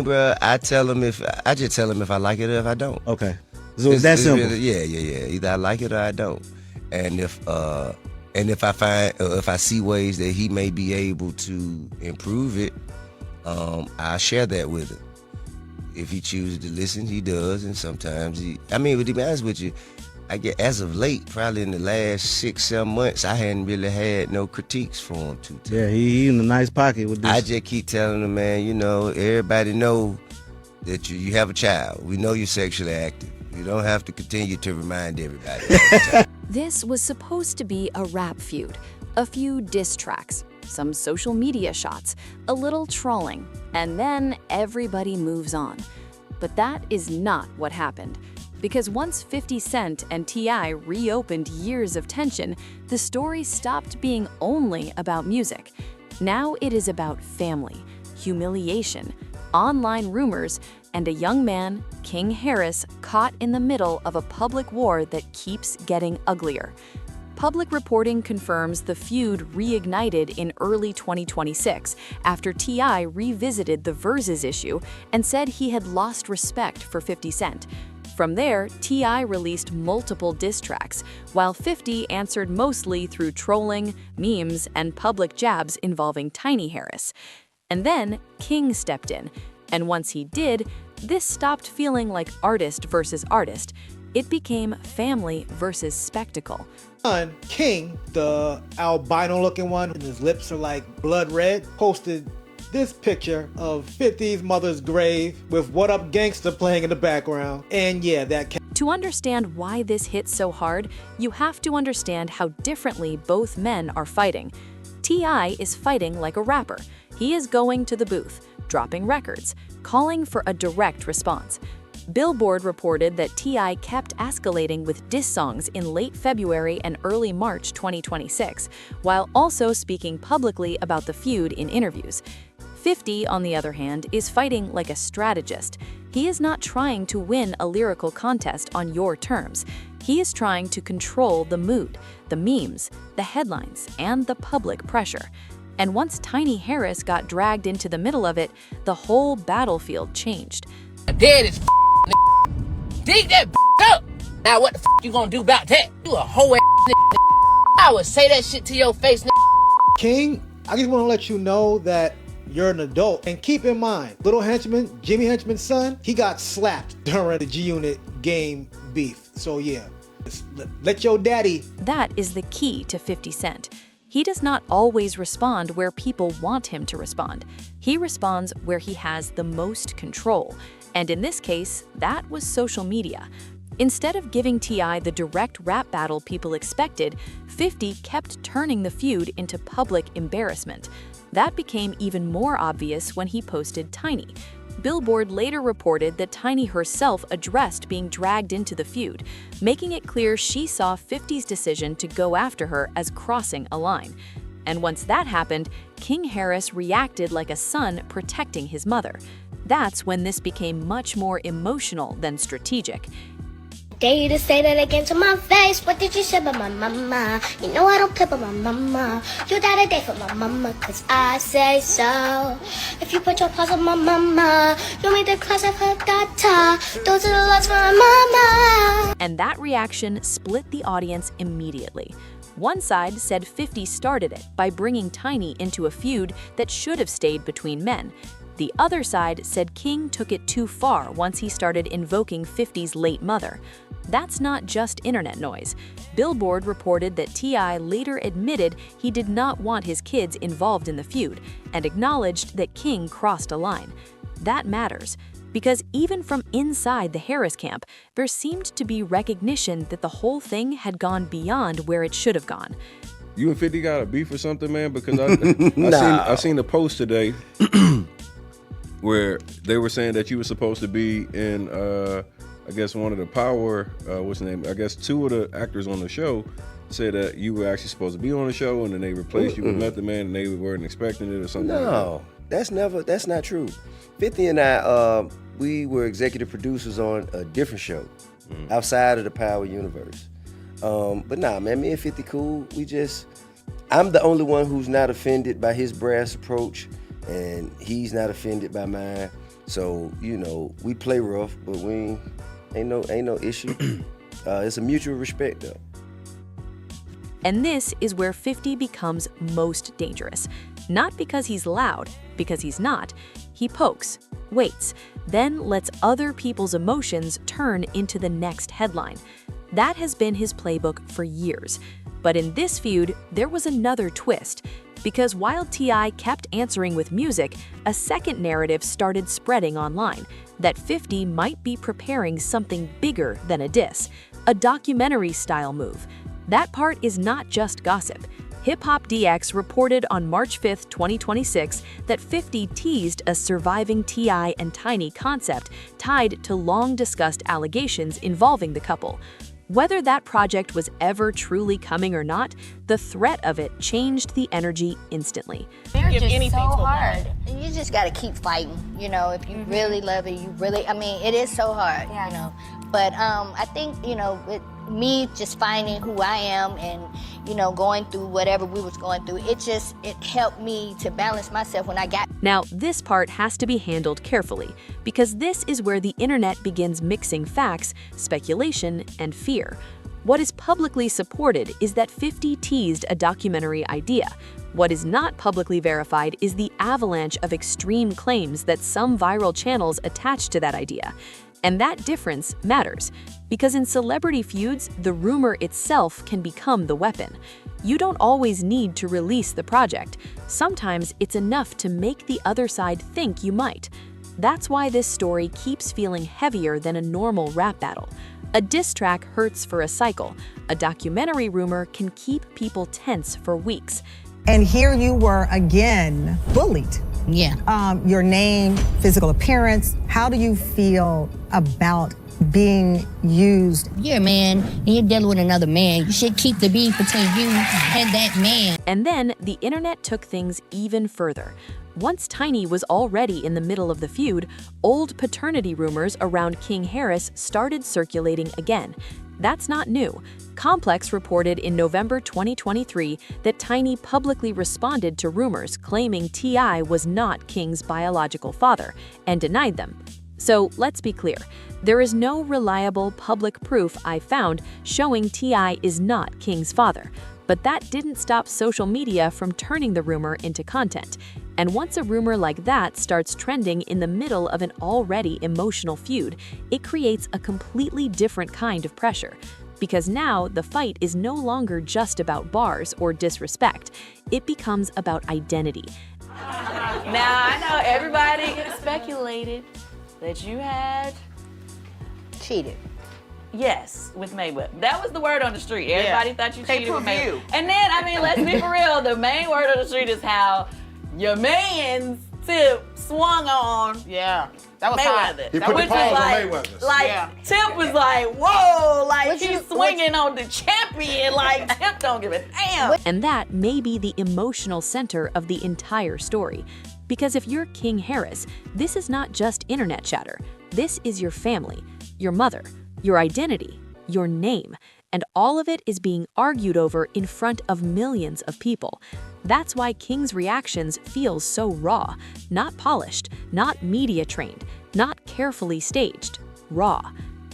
Bro, I just tell him if I like it or if I don't. Okay. So it's that simple. Really, yeah. Either I like it or I don't. And if I see ways that he may be able to improve it, I share that with him. If he chooses to listen, he does, and sometimes but to be honest with you, I get as of late, probably in the last 6-7 months, I hadn't really had no critiques for him too. Yeah, he in a nice pocket with this. I just keep telling him, man, everybody know that you have a child. We know you're sexually active. You don't have to continue to remind everybody all the time. This was supposed to be a rap feud, a few diss tracks, some social media shots, a little trolling, and then everybody moves on. But that is not what happened. Because once 50 Cent and T.I. reopened years of tension, the story stopped being only about music. Now it is about family, humiliation, online rumors, and a young man, King Harris, caught in the middle of a public war that keeps getting uglier. Public reporting confirms the feud reignited in early 2026 after T.I. revisited the Verses issue and said he had lost respect for 50 Cent. From there, T.I. released multiple diss tracks, while 50 answered mostly through trolling, memes, and public jabs involving Tiny Harris. And then King stepped in, and once he did, this stopped feeling like artist versus artist. It became family versus spectacle. King, the albino-looking one, and his lips are like blood red, posted this picture of 50's mother's grave with What Up Gangsta playing in the background. And yeah, To understand why this hit so hard, you have to understand how differently both men are fighting. T.I. is fighting like a rapper. He is going to the booth, dropping records, calling for a direct response. Billboard reported that T.I. kept escalating with diss songs in late February and early March 2026, while also speaking publicly about the feud in interviews. 50, on the other hand, is fighting like a strategist. He is not trying to win a lyrical contest on your terms. He is trying to control the mood, the memes, the headlines, and the public pressure. And once Tiny Harris got dragged into the middle of it, the whole battlefield changed. Dead as dig that up. Now what the you gonna do about that? You a whole ass I would say that shit to your face. King, I just want to let you know that you're an adult. And keep in mind, Little Henchman, Jimmy Henchman's son, he got slapped during the G-Unit game beef. So yeah, let your daddy. That is the key to 50 Cent. He does not always respond where people want him to respond. He responds where he has the most control. And in this case, that was social media. Instead of giving T.I. the direct rap battle people expected, 50 kept turning the feud into public embarrassment. That became even more obvious when he posted Tiny. Billboard later reported that Tiny herself addressed being dragged into the feud, making it clear she saw 50's decision to go after her as crossing a line. And once that happened, King Harris reacted like a son protecting his mother. That's when this became much more emotional than strategic. Dare you to say that again to my face. What did you say about my mama? You know I don't play about my mama. You died a day for my mama, cause I say so. If you put your paws on my mama, you made the class of her daughter. Those are the locks for my mama. And that reaction split the audience immediately. One side said 50 started it by bringing Tiny into a feud that should have stayed between men. The other side said King took it too far once he started invoking 50's late mother. That's not just internet noise. Billboard reported that T.I. later admitted he did not want his kids involved in the feud and acknowledged that King crossed a line. That matters, because even from inside the Harris camp, there seemed to be recognition that the whole thing had gone beyond where it should have gone. You and 50 got a beef or something, man? Because I seen the post today where they were saying that you were supposed to be in, I guess, one of the Power, what's the name? I guess 2 of the actors on the show said that you were actually supposed to be on the show, and then they replaced you with Method Man, and they weren't expecting it or something. No, that's not true. 50 and I, we were executive producers on a different show outside of the Power universe. But nah, man, me and 50 cool. I'm the only one who's not offended by his brass approach, and he's not offended by mine. So, you know, we play rough, but we ain't no issue. It's a mutual respect though. And this is where 50 becomes most dangerous. Not because he's loud, because he's not. He pokes, waits, then lets other people's emotions turn into the next headline. That has been his playbook for years. But in this feud, there was another twist. Because while T.I. kept answering with music, a second narrative started spreading online, that 50 might be preparing something bigger than a diss, a documentary-style move. That part is not just gossip. Hip Hop DX reported on March 5, 2026, that 50 teased a surviving T.I. and Tiny concept tied to long-discussed allegations involving the couple. Whether that project was ever truly coming or not, the threat of it changed the energy instantly. Marriage is so hard. You just gotta keep fighting, you know, if you really love it, it is so hard, you know. But I think, you know, with me just finding who I am and, you know, going through whatever we was going through, it helped me to balance myself when I got. Now, this part has to be handled carefully, because this is where the internet begins mixing facts, speculation, and fear. What is publicly supported is that 50 teased a documentary idea. What is not publicly verified is the avalanche of extreme claims that some viral channels attach to that idea. And that difference matters, because in celebrity feuds, the rumor itself can become the weapon. You don't always need to release the project. Sometimes it's enough to make the other side think you might. That's why this story keeps feeling heavier than a normal rap battle. A diss track hurts for a cycle. A documentary rumor can keep people tense for weeks. And here you were again bullied. Yeah. Your name, physical appearance. How do you feel about being used? You're a man and you're dealing with another man. You should keep the beef between you and that man. And then the internet took things even further. Once Tiny was already in the middle of the feud, old paternity rumors around King Harris started circulating again. That's not new. Complex reported in November 2023 that Tiny publicly responded to rumors claiming T.I. was not King's biological father and denied them. So let's be clear, there is no reliable public proof I found showing T.I. is not King's father. But that didn't stop social media from turning the rumor into content. And once a rumor like that starts trending in the middle of an already emotional feud, it creates a completely different kind of pressure. Because now the fight is no longer just about bars or disrespect. It becomes about identity. Now, I know everybody speculated that you had Cheated. yes with Mayweather. That was the word on the street. Everybody thought you cheated with Pay-per-view. Mayweather. And then, I mean, let's be for real. The main word on the street is how your man's tip swung on Yeah. That was hot. Mayweather. He put the Which paws was on like, Mayweather's. like Tip was like, whoa, like What he's you- swinging on the champion. Like Tip don't give a damn. And that may be the emotional center of the entire story. Because if you're King Harris, this is not just internet chatter. This is your family, your mother, your identity, your name, and all of it is being argued over in front of millions of people. That's why King's reactions feel so raw, not polished, not media trained, not carefully staged, raw.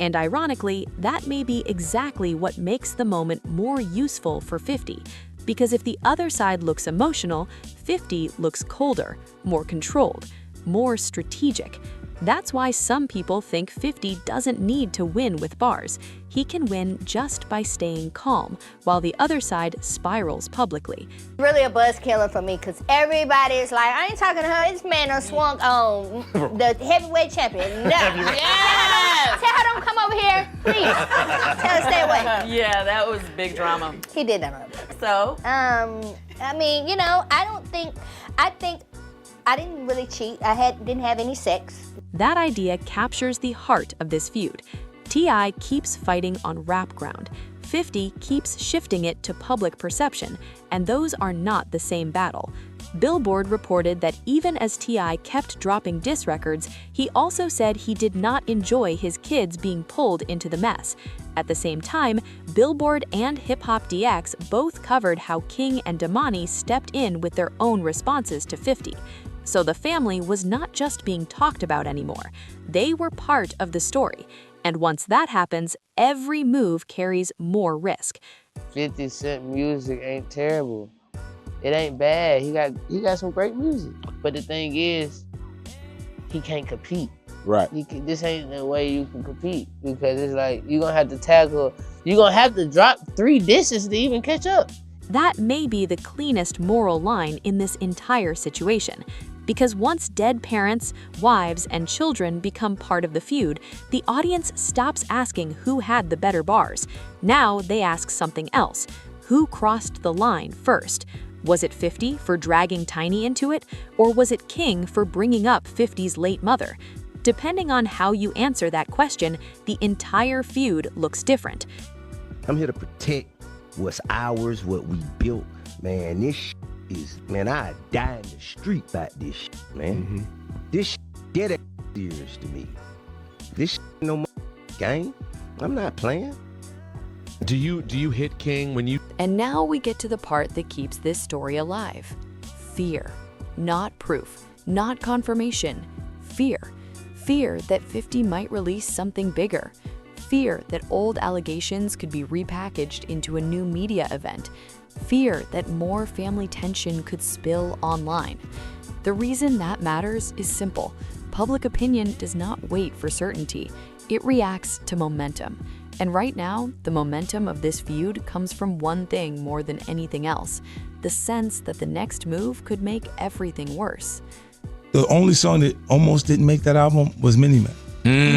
And ironically, that may be exactly what makes the moment more useful for 50. Because if the other side looks emotional, 50 looks colder, more controlled, more strategic. That's why some people think 50 doesn't need to win with bars. He can win just by staying calm, while the other side spirals publicly. Really a buzz killer for me, because everybody is like, I ain't talking to her. This man done swung on the heavyweight champion. No. Yes! Tell her don't come over here, please. Tell her stay away. Yeah, that was big drama. He did that on purpose. So, I mean, you know, I think I didn't really cheat. Didn't have any sex. That idea captures the heart of this feud. T.I. keeps fighting on rap ground. 50 keeps shifting it to public perception, and those are not the same battle. Billboard reported that even as T.I. kept dropping diss records, he also said he did not enjoy his kids being pulled into the mess. At the same time, Billboard and Hip Hop DX both covered how King and Damani stepped in with their own responses to 50. So the family was not just being talked about anymore. They were part of the story. And once that happens, every move carries more risk. 50 Cent music ain't terrible. It ain't bad. He got some great music. But the thing is, he can't compete. Right. This ain't the way you can compete, because it's like you're gonna have to drop 3 dishes to even catch up. That may be the cleanest moral line in this entire situation. Because once dead parents, wives, and children become part of the feud, the audience stops asking who had the better bars. Now they ask something else. Who crossed the line first? Was it 50 for dragging Tiny into it, or was it King for bringing up 50's late mother? Depending on how you answer that question, the entire feud looks different. I'm here to protect what's ours, what we built. Man, this is, man, I die in the street about this man. This dead serious to me. This no game. I'm not playing. Do you hit King when you... And now we get to the part that keeps this story alive. Fear. Not proof. Not confirmation. Fear. Fear that 50 might release something bigger. Fear that old allegations could be repackaged into a new media event. Fear that more family tension could spill online. The reason that matters is simple. Public opinion does not wait for certainty. It reacts to momentum. And right now, the momentum of this feud comes from one thing more than anything else: the sense that the next move could make everything worse. The only song that almost didn't make that album was Mini Man.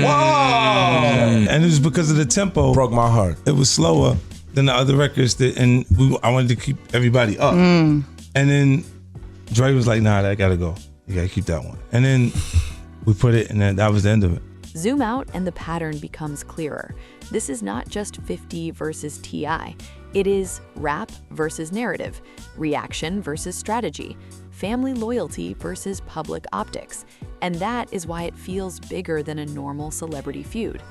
Whoa! And it was because of the tempo. Broke my heart. It was slower than the other records, I wanted to keep everybody up. And then Dre was like, nah, that gotta go. You gotta keep that one. And then we put it, and then that was the end of it. Zoom out and the pattern becomes clearer. This is not just 50 versus T.I. It is rap versus narrative, reaction versus strategy, family loyalty versus public optics. And that is why it feels bigger than a normal celebrity feud.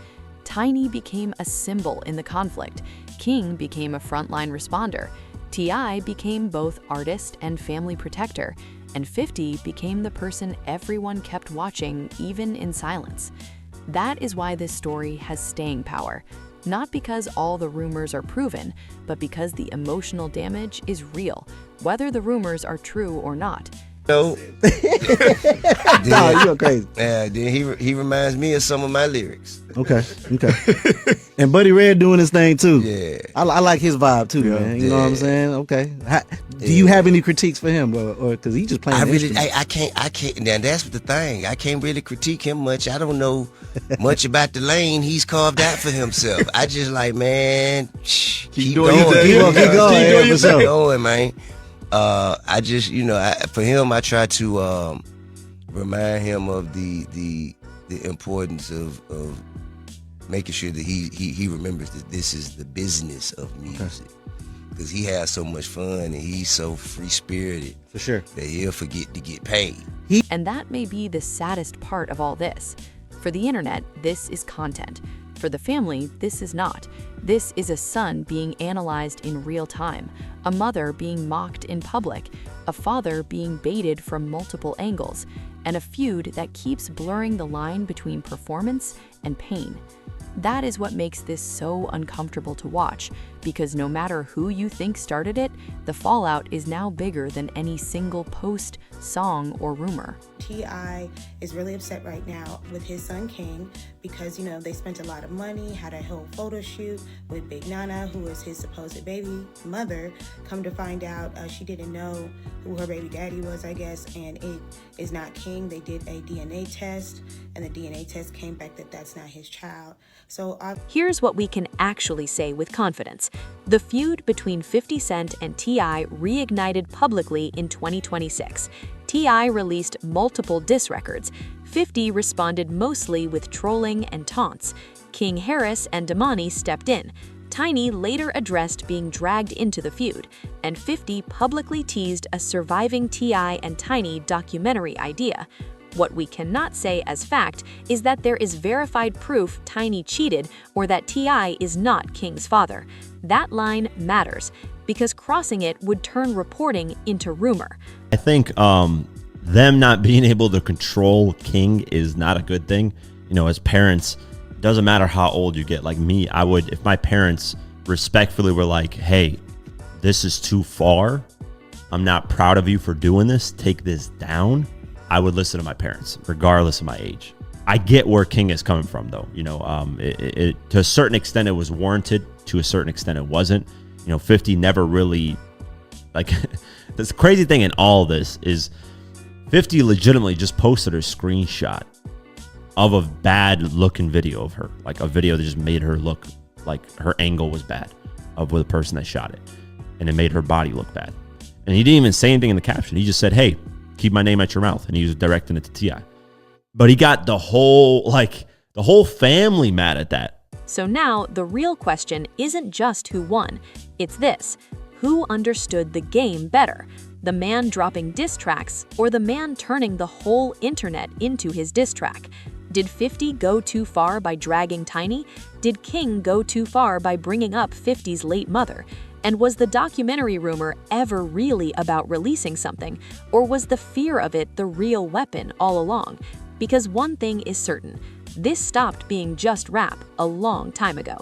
Tiny became a symbol in the conflict. King became a frontline responder. T.I. became both artist and family protector. And 50 became the person everyone kept watching, even in silence. That is why this story has staying power. Not because all the rumors are proven, but because the emotional damage is real, whether the rumors are true or not. No. No, you're crazy. Yeah, then he reminds me of some of my lyrics. Okay. And Buddy Red doing his thing too. Yeah. I like his vibe too, man. You know what I'm saying? Okay. Do you have any critiques for him, or because he just playing? I can't. Now that's the thing. I can't really critique him much. I don't know much about the lane he's carved out for himself. I just like, man, keep going. Keep going, man. I just, for him, I try to remind him of the importance of making sure that he remembers that this is the business of music, because he has so much fun and he's so free spirited. For sure. That he'll forget to get paid. And that may be the saddest part of all this. For the internet, this is content. For the family, this is not. This is a son being analyzed in real time, a mother being mocked in public, a father being baited from multiple angles, and a feud that keeps blurring the line between performance and pain. That is what makes this so uncomfortable to watch, because no matter who you think started it, the fallout is now bigger than any single post, song, or rumor. T.I. is really upset right now with his son King because, they spent a lot of money, had a whole photo shoot with Big Nana, who is his supposed baby mother. Come to find out, she didn't know who her baby daddy was, I guess, and it is not King. They did a DNA test, and the DNA test came back that that's not his child. So here's what we can actually say with confidence. The feud between 50 Cent and T.I. reignited publicly in 2026. T.I. released multiple diss records. 50 responded mostly with trolling and taunts. King Harris and Damani stepped in. Tiny later addressed being dragged into the feud, and 50 publicly teased a surviving T.I. and Tiny documentary idea. What we cannot say as fact is that there is verified proof Tiny cheated or that T.I. is not King's father. That line matters, because crossing it would turn reporting into rumor. I think them not being able to control King is not a good thing. You know, as parents, it doesn't matter how old you get. Like me, I would, if my parents respectfully were like, hey, this is too far, I'm not proud of you for doing this, take this down, I would listen to my parents, regardless of my age. I get where King is coming from, though. You know, to a certain extent, it was warranted. To a certain extent, it wasn't. You know, 50 never really, like, this crazy thing in all this is 50 legitimately just posted a screenshot of a bad looking video of her, like a video that just made her look like her angle was bad of the person that shot it, and it made her body look bad. And he didn't even say anything in the caption. He just said, hey, keep my name out your mouth. And he was directing it to T.I. But he got the whole family mad at that. So now the real question isn't just who won. It's this: who understood the game better? The man dropping diss tracks or the man turning the whole internet into his diss track? Did 50 go too far by dragging Tiny? Did King go too far by bringing up 50's late mother? And was the documentary rumor ever really about releasing something? Or was the fear of it the real weapon all along? Because one thing is certain, this stopped being just rap a long time ago.